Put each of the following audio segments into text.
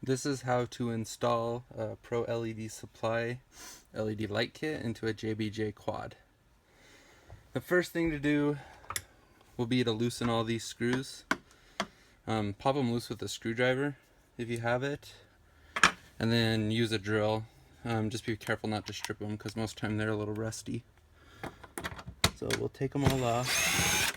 This is how to install a ProLEDSupply LED light kit into a JBJ quad. The first thing to do will be to loosen all these screws. Pop them loose with a screwdriver if you have it, and then use a drill. Just be careful not to strip them because most of the time they're a little rusty. So we'll take them all off.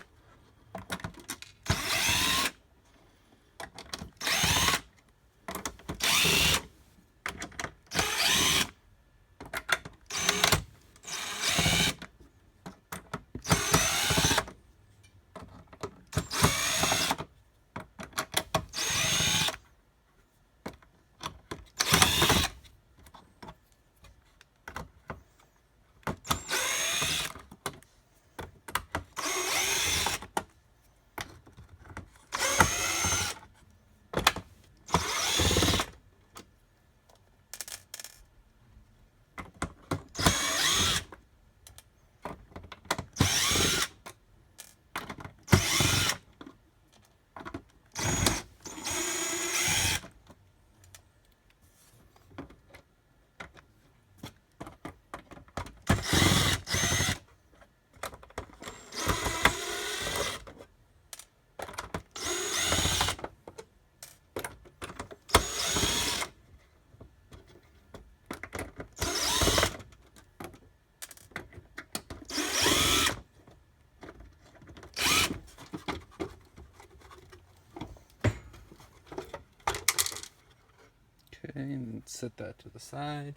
Okay, and set that to the side.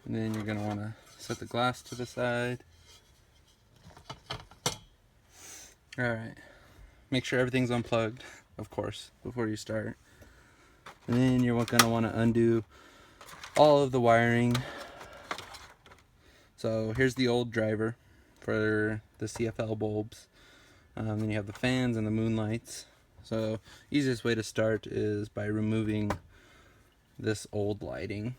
And then you're going to want to set the glass to the side. Alright, make sure everything's unplugged, of course, before you start. And then you're going to want to undo all of the wiring. So here's the old driver for the CFL bulbs. Then you have the fans and the moonlights. So easiest way to start is by removing this old lighting.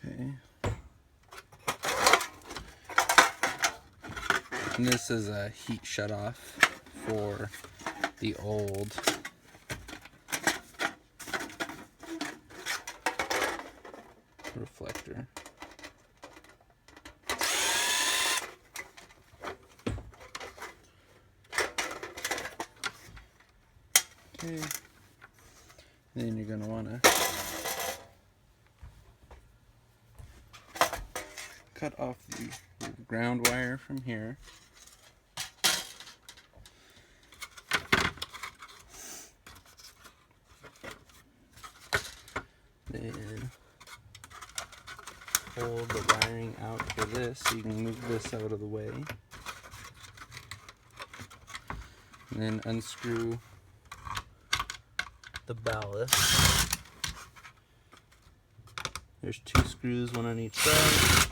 Okay. And this is a heat shutoff for the old reflector. Okay. Then you're going to want to cut off the ground wire from here. Then hold the wiring out for this so you can move this out of the way. And then unscrew the ballast. There's 2 screws, one on each side.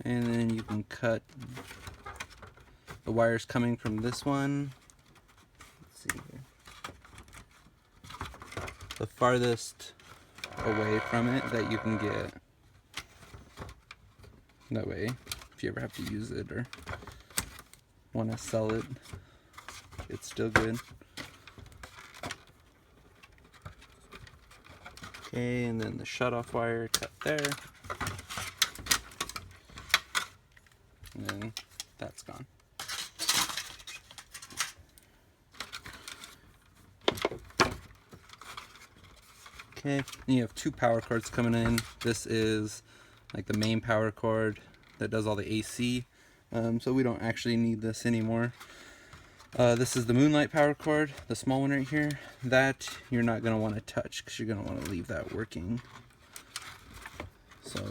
And then you can cut the wires coming from this one. Let's see here. The farthest away from it that you can get. That way, if you ever have to use it or want to sell it, it's still good. Okay, and then the shutoff wire cut there. And then that's gone. Okay, and you have 2 power cords coming in. This is like the main power cord that does all the AC, so we don't actually need this anymore. This is the moonlight power cord, the small one right here. That you're not going to want to touch because you're going to want to leave that working So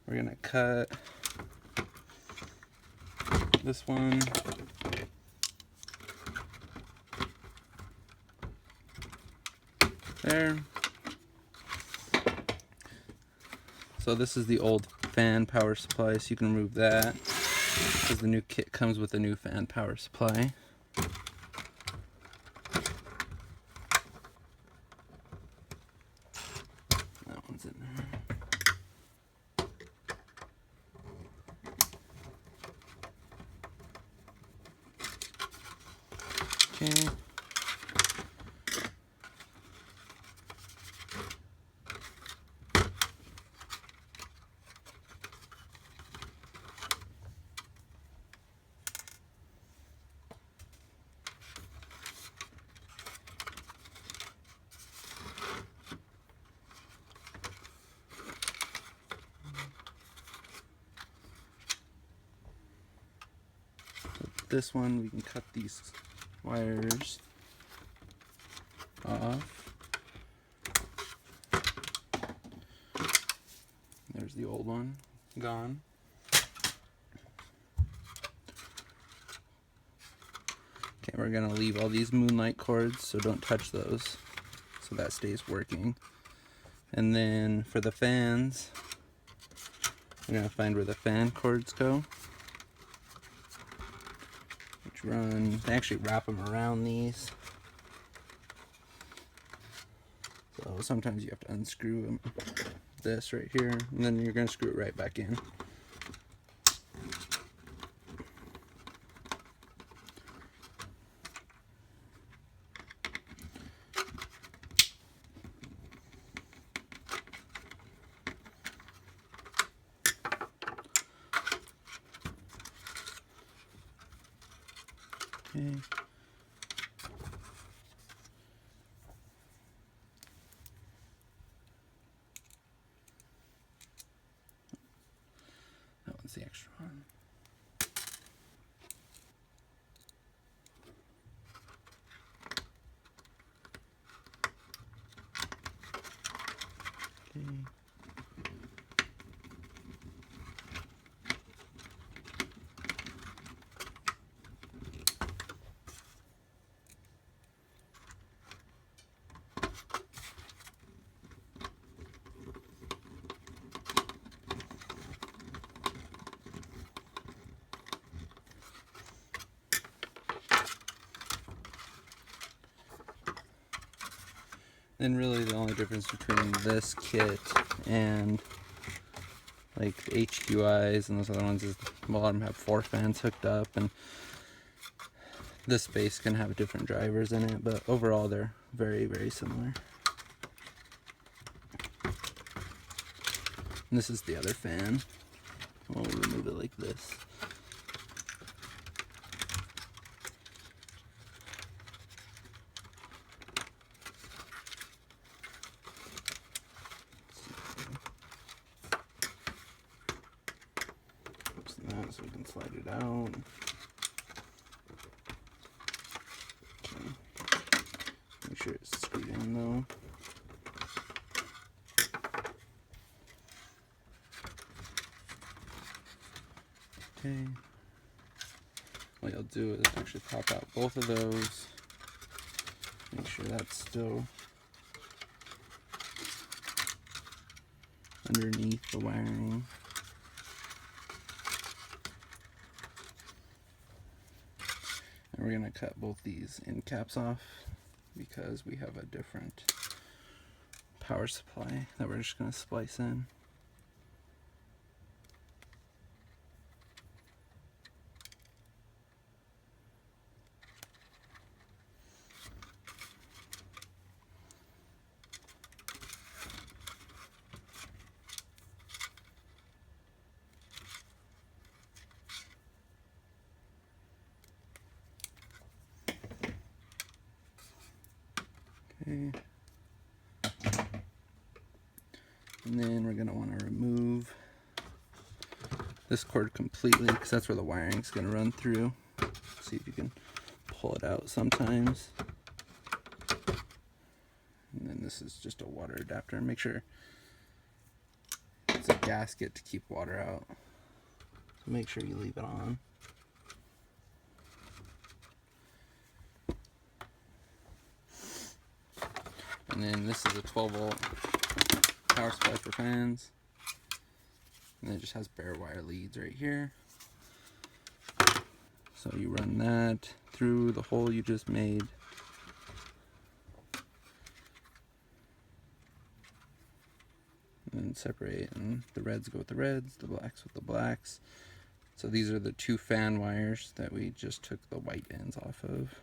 we're gonna cut this one. There. So this is the old fan power supply, so you can remove that because the new kit comes with a new fan power supply. That one's in there. Okay. This one, we can cut these wires off. There's the old one, gone. Okay, we're gonna leave all these moonlight cords, so don't touch those, so that stays working. And then for the fans, we're gonna find where the fan cords go. They actually wrap them around these, so sometimes you have to unscrew them, this right here, and then you're going to screw it right back in. Okay. That one's the extra one. Okay. Then really the only difference between this kit and like the HQIs and those other ones is a lot of them have 4 fans hooked up, and this space can have different drivers in it, but overall they're very, very similar. And this is the other fan. We'll remove it like this. That so we can slide it out. Okay. Make sure it's screwed in though. Okay. What you'll do is actually pop out both of those. Make sure that's still underneath the wiring. And we're going to cut both these end caps off because we have a different power supply that we're just going to splice in. Okay. And then we're going to want to remove this cord completely because that's where the wiring is going to run through. See if you can pull it out sometimes. And then this is just a water adapter. Make sure gasket to keep water out. So make sure you leave it on. And then this is a 12-volt power supply for fans. And it just has bare wire leads right here. So you run that through the hole you just made. And then separate, and the reds go with the reds, the blacks with the blacks. So these are the two fan wires that we just took the white ends off of.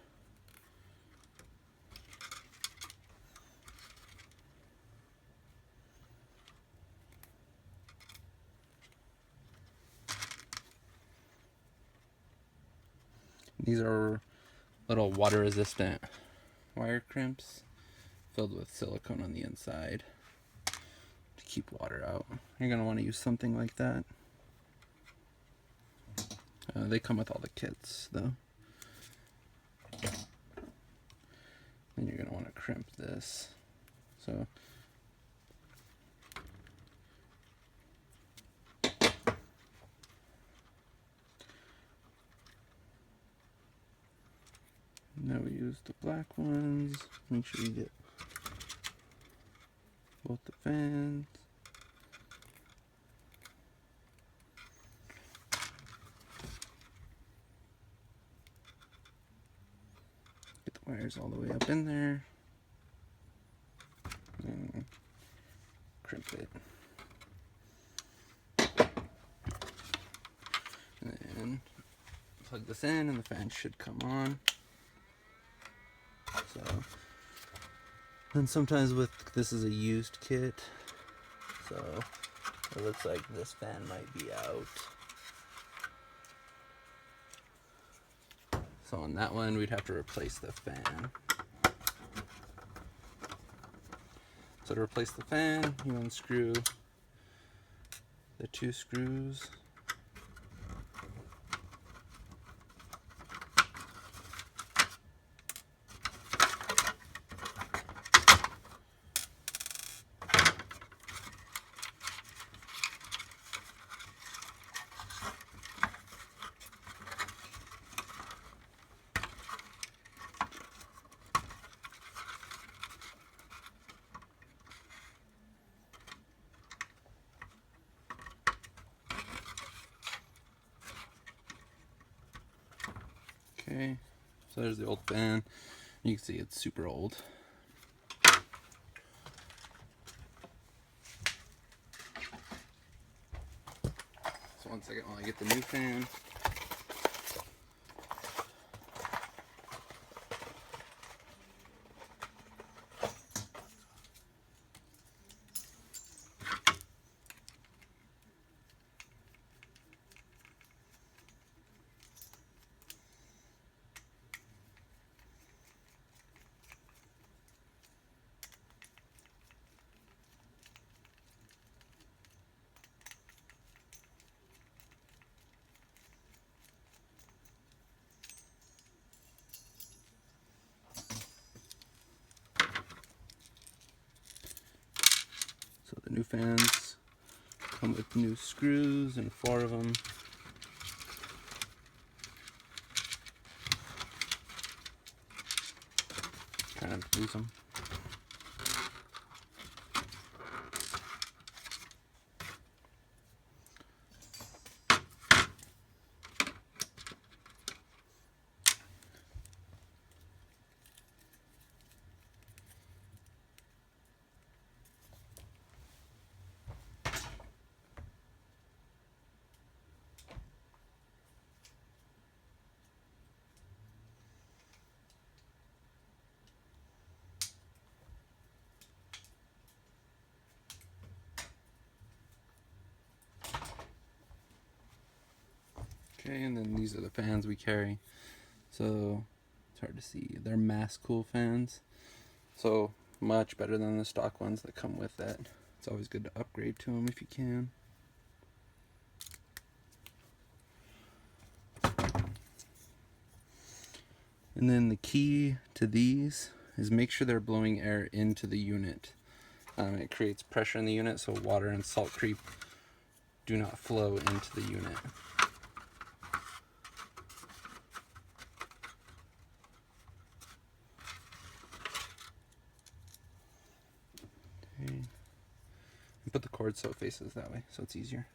These are little water resistant wire crimps filled with silicone on the inside to keep water out. You're going to want to use something like that. They come with all the kits though. Then you're going to want to crimp this. So now we use the black ones. Make sure you get both the fans. Get the wires all the way up in there. And crimp it. And then plug this in and the fan should come on. So then sometimes this is a used kit, so it looks like this fan might be out. So on that one we'd have to replace the fan. So to replace the fan, you unscrew the two screws. Okay, so there's the old fan. You can see it's super old. So one second while I get the new fan. So the new fans come with new screws and 4 of them. Try not to lose them. Okay, and then these are the fans we carry. So it's hard to see. They're mass cool fans. So much better than the stock ones that come with that. It's always good to upgrade to them if you can. And then the key to these is make sure they're blowing air into the unit. It creates pressure in the unit so water and salt creep do not flow into the unit. Okay. And put the cord so it faces that way, so it's easier.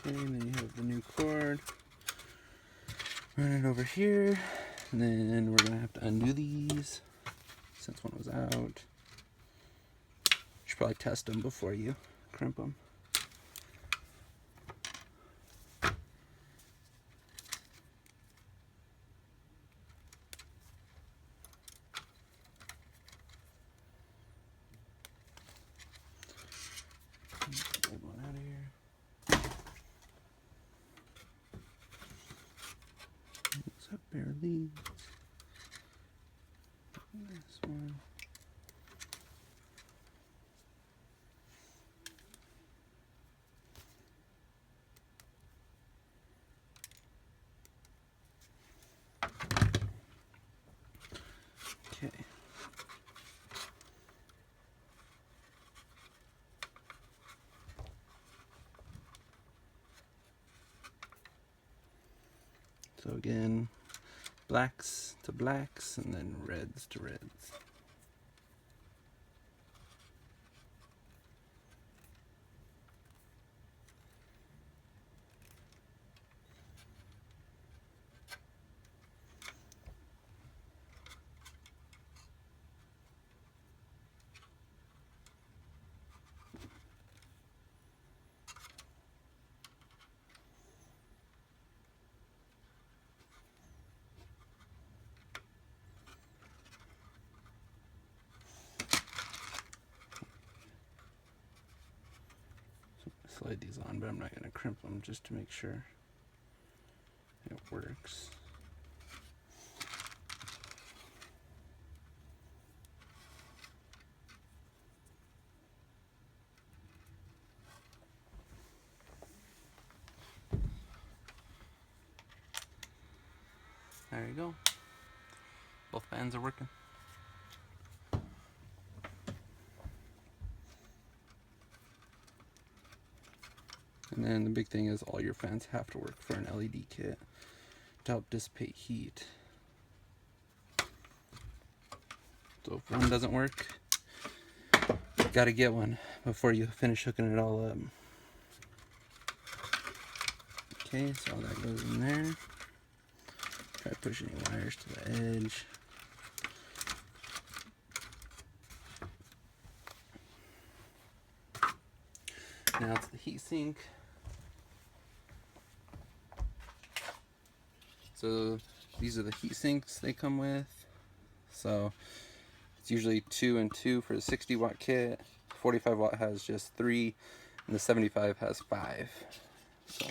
Okay, and then you have the new cord. Run it over here, and then we're gonna have to undo these since one was out. You should probably test them before you crimp them. Old one out of here. What's up, bare leads? This one. Okay. So again, blacks to blacks and then reds to reds. Slide these on, but I'm not going to crimp them just to make sure it works. There you go. Both fans are working. And then the big thing is all your fans have to work for an LED kit to help dissipate heat. So if one doesn't work, you gotta get one before you finish hooking it all up. Okay, so all that goes in there. Try to push any wires to the edge. Now it's the heat sink. So these are the heat sinks they come with. So it's usually 2 and 2 for the 60 watt kit. 45 watt has just 3, and the 75 has 5. So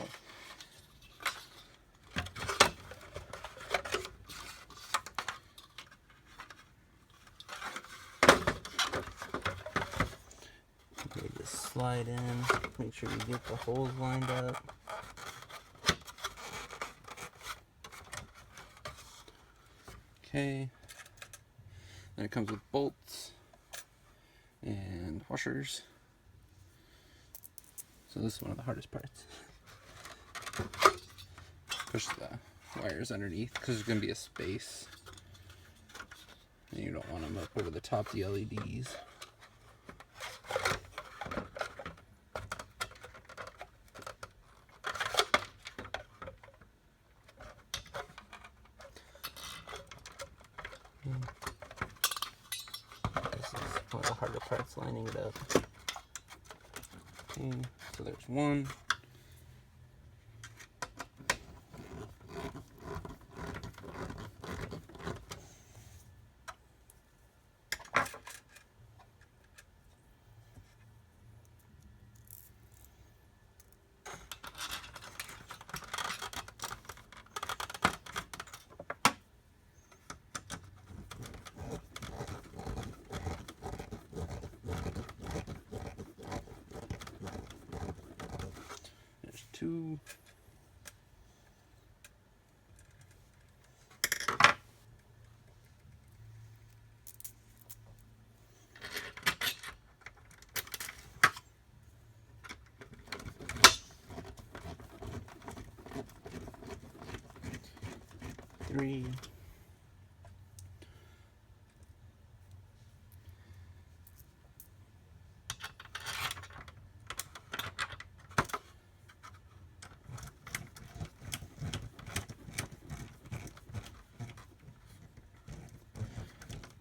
okay, just slide in, make sure you get the holes lined up. Okay, then it comes with bolts and washers. So this is one of the hardest parts. Push the wires underneath because there's going to be a space. And you don't want them up over the top of the LEDs. This is one of the harder parts, lining it up. Okay, so there's one. There's two. Three.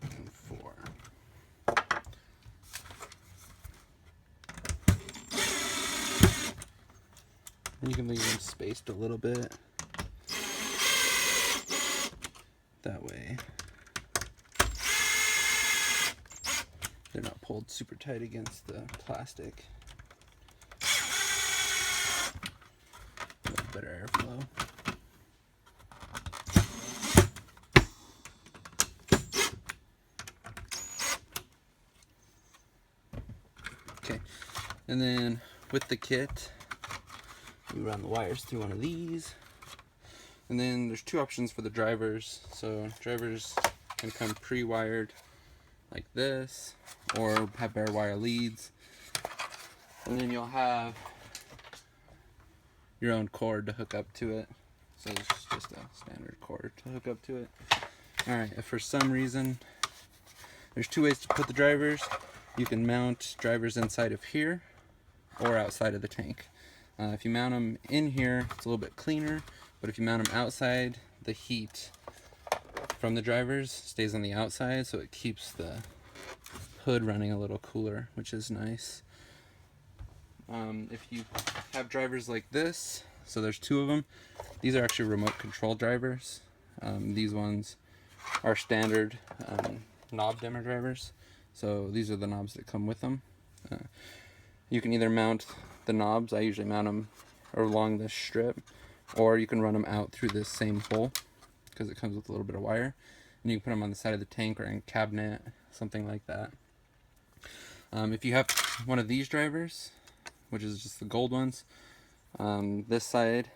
And four. And you can leave them spaced a little bit. That way they're not pulled super tight against the plastic. Better airflow. Okay, and then with the kit, we run the wires through one of these. And then there's two options for the drivers. So drivers can come pre-wired like this, or have bare wire leads. And then you'll have your own cord to hook up to it. So it's just a standard cord to hook up to it. Alright, if for some reason, there's two ways to put the drivers. You can mount drivers inside of here or outside of the tank. If you mount them in here, it's a little bit cleaner, but if you mount them outside, the heat from the drivers stays on the outside, so it keeps the hood running a little cooler, which is nice. If you have drivers like this, so there's two of them, these are actually remote control drivers. These ones are standard knob dimmer drivers, so these are the knobs that come with them. You can either mount the knobs, I usually mount them along this strip, or you can run them out through this same hole because it comes with a little bit of wire, and you can put them on the side of the tank or in a cabinet, something like that. If you have one of these drivers, which is just the gold ones, this side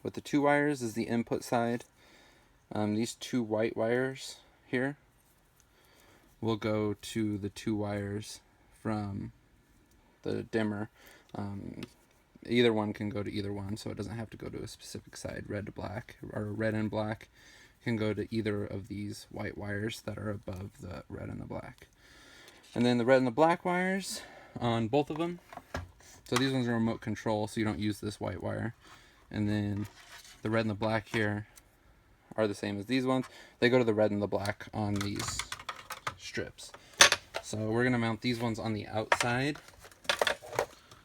with the two wires is the input side. These two white wires here will go to the two wires from the dimmer. Either one can go to either one, so it doesn't have to go to a specific side. Red to black, or red and black can go to either of these white wires that are above the red and the black. And then the red and the black wires on both of them, so these ones are remote control, so you don't use this white wire. And then the red and the black here are the same as these ones. They go to the red and the black on these strips. So we're gonna mount these ones on the outside.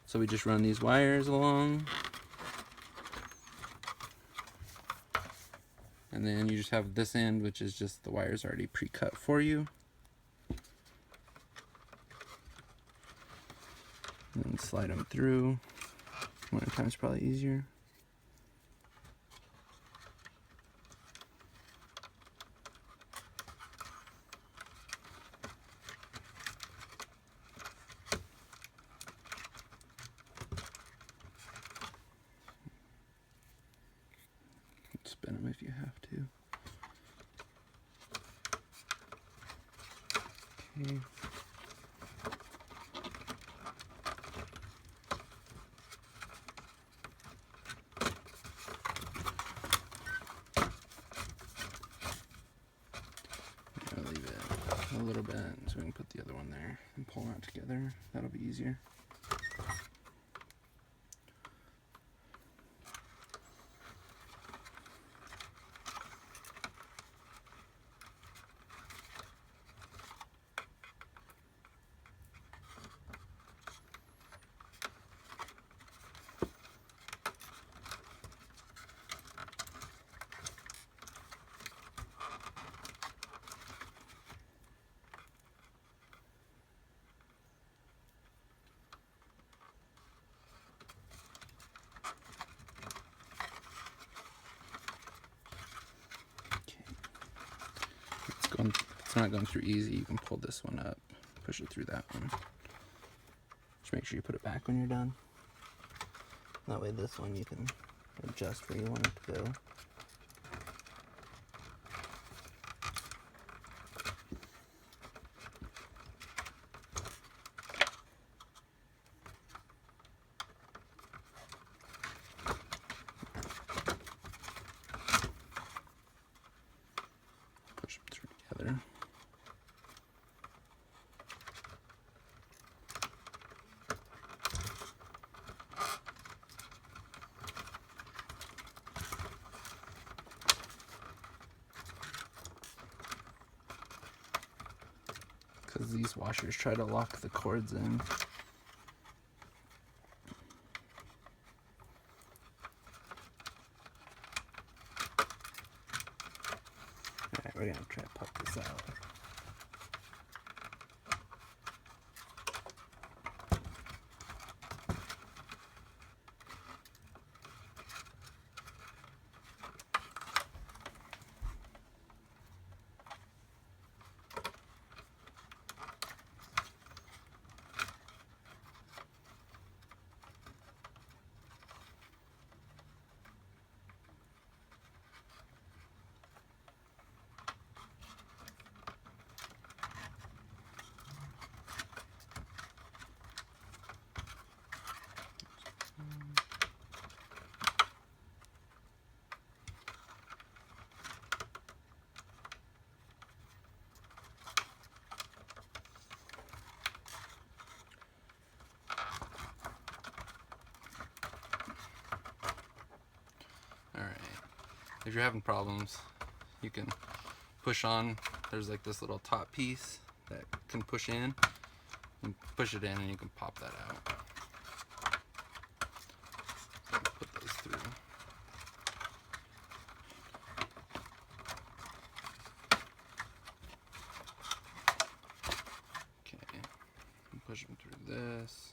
So we just run these wires along, and then you just have this end, which is just the wires already pre-cut for you. And then slide them through. One at a time is probably easier. Spin them if you have to. Okay. I'll leave it a little bit so we can put the other one there and pull them out together. That'll be easier. it's not going through easy, you can pull this one up, push it through that one. Just make sure you put it back when you're done. That way this one you can adjust where you want it to go. Push them through together. Because these washers try to lock the cords in. Alright, we're gonna try to pop this out. If you're having problems, you can push on. There's like this little top piece that can push in. And push it in and you can pop that out. So put those through. Okay, push them through this.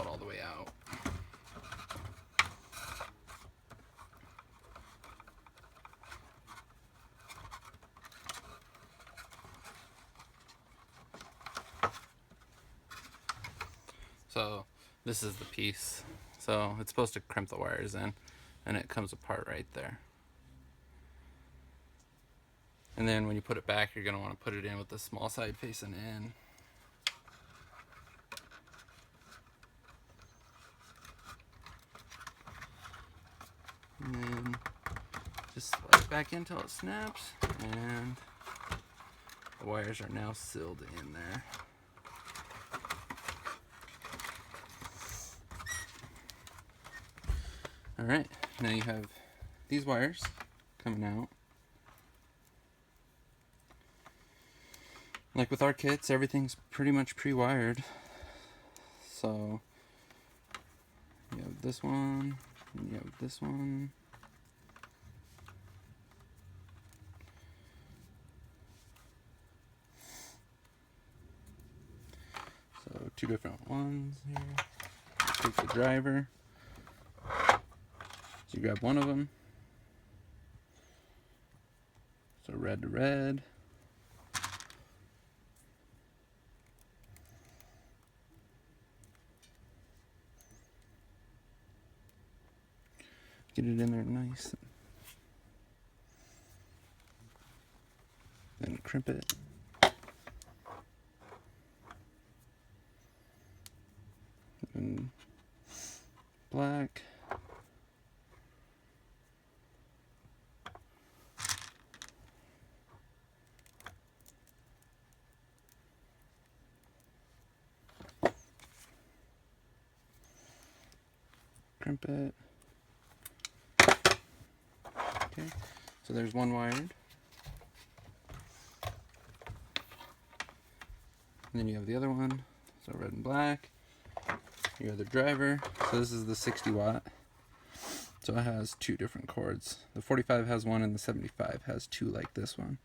All the way out. So this is the piece. So it's supposed to crimp the wires in, and it comes apart right there. And then when you put it back, you're going to want to put it in with the small side facing in. And then just slide it back in until it snaps, and the wires are now sealed in there. Alright, now you have these wires coming out. Like with our kits, everything's pretty much pre-wired. So you have this one, and you have this one. So two different ones here. Take the driver. So you grab one of them. So red to red. Get it in there nice. Then crimp it. And black. Crimp it. Okay, so there's one wired. And then you have the other one, so red and black. Your other driver, so this is the 60 watt. So it has two different cords. The 45 has one and the 75 has two like this one.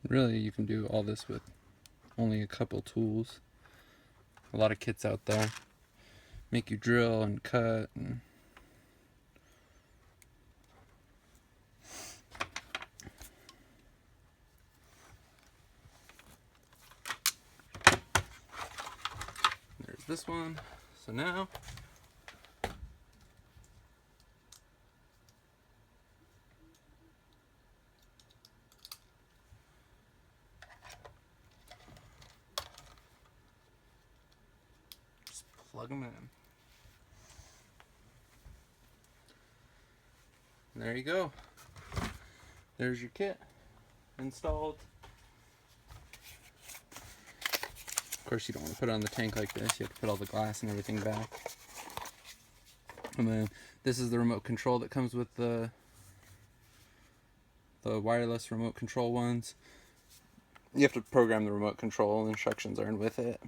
Really, you can do all this with only a couple tools. A lot of kits out there make you drill and cut and there's this one. So now just plug them in. And there you go. There's your kit installed. Of course, you don't want to put it on the tank like this. You have to put all the glass and everything back. And then this is the remote control that comes with the wireless remote control ones. You have to program the remote control, and instructions are in with it.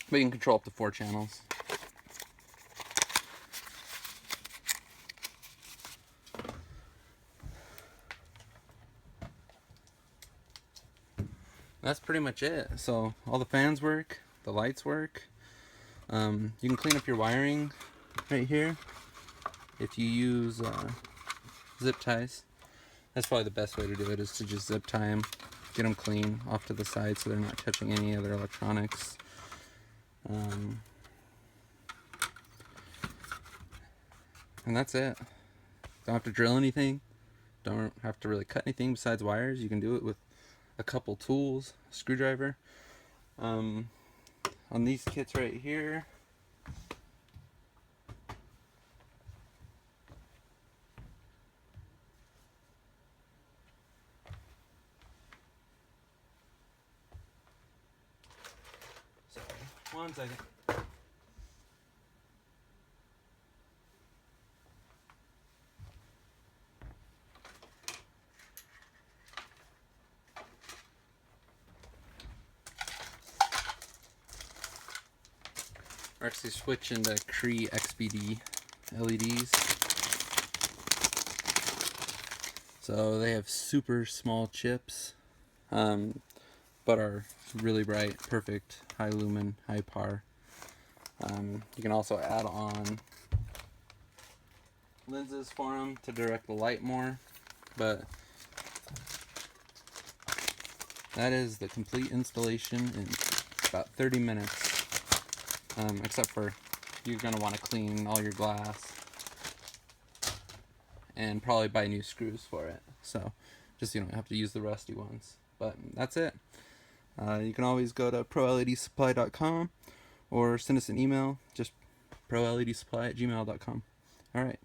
But you can control up to 4 channels. That's pretty much it. So all the fans work, the lights work. You can clean up your wiring right here if you use zip ties. That's probably the best way to do it, is to just zip tie them, get them clean off to the side so they're not touching any other electronics. And that's it. Don't have to drill anything. Don't have to really cut anything besides wires. You can do it with a couple tools, a screwdriver. On these kits right here, sorry, one second. We're actually switching to Cree XBD LEDs. So they have super small chips, but are really bright, perfect, high lumen, high par. You can also add on lenses for them to direct the light more, but that is the complete installation in about 30 minutes. Except for you're going to want to clean all your glass and probably buy new screws for it. So just you don't have to use the rusty ones. But that's it. You can always go to ProLEDSupply.com or send us an email, just ProLEDSupply@gmail.com. Alright,